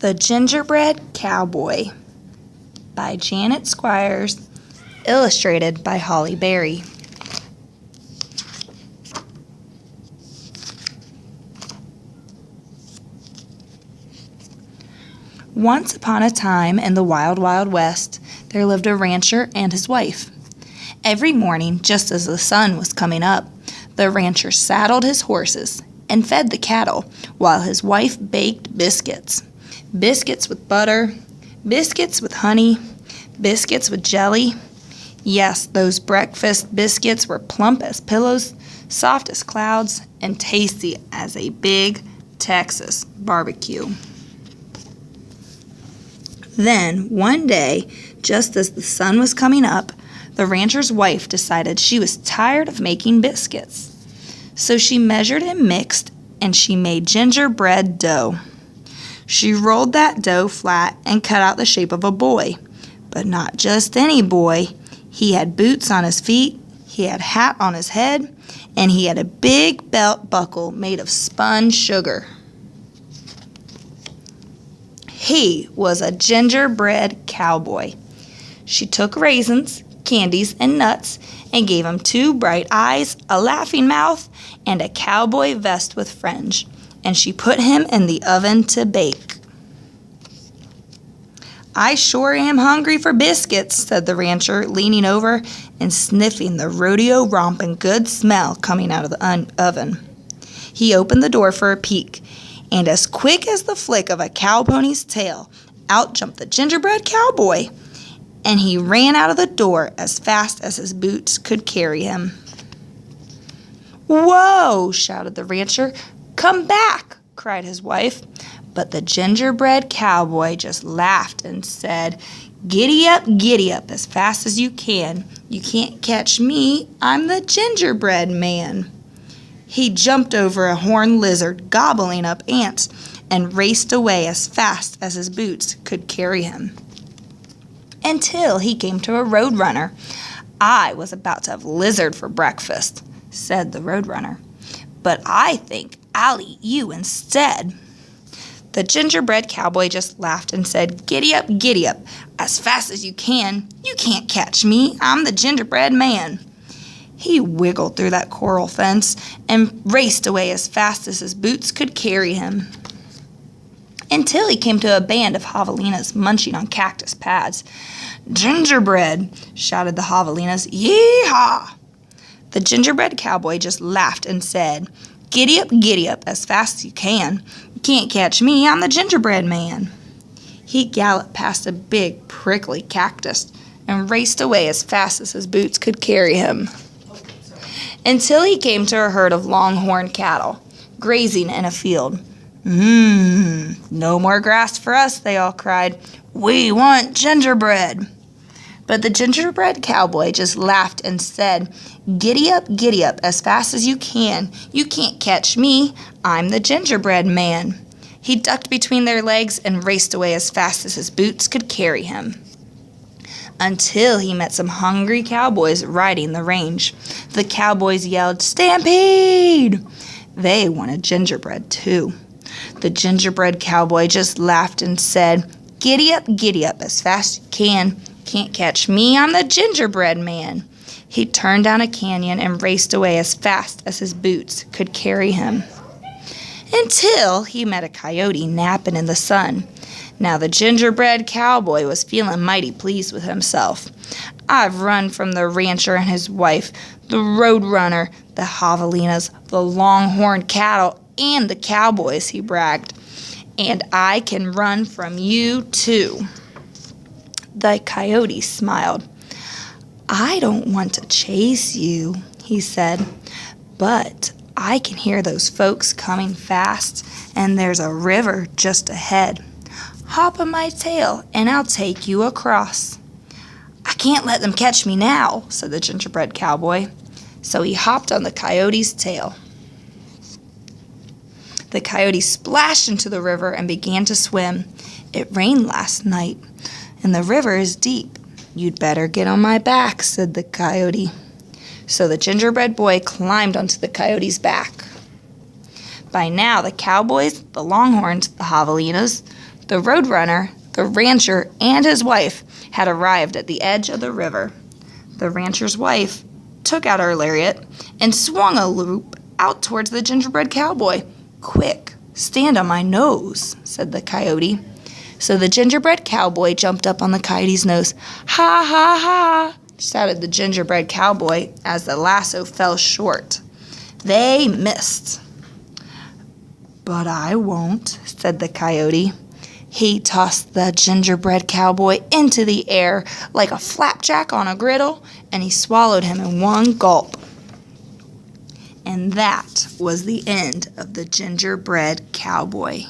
The Gingerbread Cowboy by Janet Squires, illustrated by Holly Berry. Once upon a time in the wild, wild west, there lived a rancher and his wife. Every morning, just as the sun was coming up, the rancher saddled his horses and fed the cattle while his wife baked biscuits. Biscuits with butter, biscuits with honey, biscuits with jelly. Yes, those breakfast biscuits were plump as pillows, soft as clouds, and tasty as a big Texas barbecue. Then, one day, just as the sun was coming up, the rancher's wife decided she was tired of making biscuits. So she measured and mixed, and she made gingerbread dough. She rolled that dough flat and cut out the shape of a boy. But not just any boy. He had boots on his feet, he had a hat on his head, and he had a big belt buckle made of spun sugar. He was a gingerbread cowboy. She took raisins, candies, and nuts and gave him 2 bright eyes, a laughing mouth, and a cowboy vest with fringe, and she put him in the oven to bake. "I sure am hungry for biscuits," said the rancher, leaning over and sniffing the rodeo romping good smell coming out of the oven. He opened the door for a peek, and as quick as the flick of a cow pony's tail, out jumped the gingerbread cowboy, and he ran out of the door as fast as his boots could carry him. "Whoa!" shouted the rancher. "Come back!" cried his wife. But the gingerbread cowboy just laughed and said, giddy up as fast as you can. You can't catch me, I'm the gingerbread man." He jumped over a horned lizard, gobbling up ants, and raced away as fast as his boots could carry him, until he came to a roadrunner. "I was about to have lizard for breakfast," said the roadrunner, "but I think I'll eat you instead." The gingerbread cowboy just laughed and said, giddy up, as fast as you can. You can't catch me, I'm the gingerbread man." He wiggled through that coral fence and raced away as fast as his boots could carry him, until he came to a band of javelinas munching on cactus pads. "Gingerbread!" shouted the javelinas. "Yee-haw!" The gingerbread cowboy just laughed and said, giddy up, as fast as you can. You can't catch me, I'm the gingerbread man." He galloped past a big, prickly cactus and raced away as fast as his boots could carry him, until he came to a herd of longhorn cattle, grazing in a field. No more grass for us," they all cried. "We want gingerbread." But the gingerbread cowboy just laughed and said, giddy up, as fast as you can. You can't catch me, I'm the gingerbread man." He ducked between their legs and raced away as fast as his boots could carry him, until he met some hungry cowboys riding the range. The cowboys yelled, "Stampede!" They wanted gingerbread too. The gingerbread cowboy just laughed and said, giddy up, as fast as you can. Can't catch me, I'm the gingerbread man." He turned down a canyon and raced away as fast as his boots could carry him, until he met a coyote napping in the sun. Now the gingerbread cowboy was feeling mighty pleased with himself. "I've run from the rancher and his wife, the roadrunner, the javelinas, the longhorn cattle, and the cowboys," he bragged. "And I can run from you too." The coyote smiled. "I don't want to chase you," he said, "but I can hear those folks coming fast, and there's a river just ahead. Hop on my tail, and I'll take you across." "I can't let them catch me now," said the gingerbread cowboy. So he hopped on the coyote's tail. The coyote splashed into the river and began to swim. "It rained last night, and the river is deep. You'd better get on my back," said the coyote. So the gingerbread boy climbed onto the coyote's back. By now, the cowboys, the longhorns, the javelinas, The roadrunner, the rancher, and his wife had arrived at the edge of the river. The rancher's wife took out her lariat and swung a loop out towards the gingerbread cowboy. "Quick, stand on my nose," said the coyote. So the gingerbread cowboy jumped up on the coyote's nose. "Ha, ha, ha," shouted the gingerbread cowboy as the lasso fell short. They missed. "But I won't," said the coyote. He tossed the gingerbread cowboy into the air like a flapjack on a griddle, and he swallowed him in one gulp. And that was the end of the gingerbread cowboy.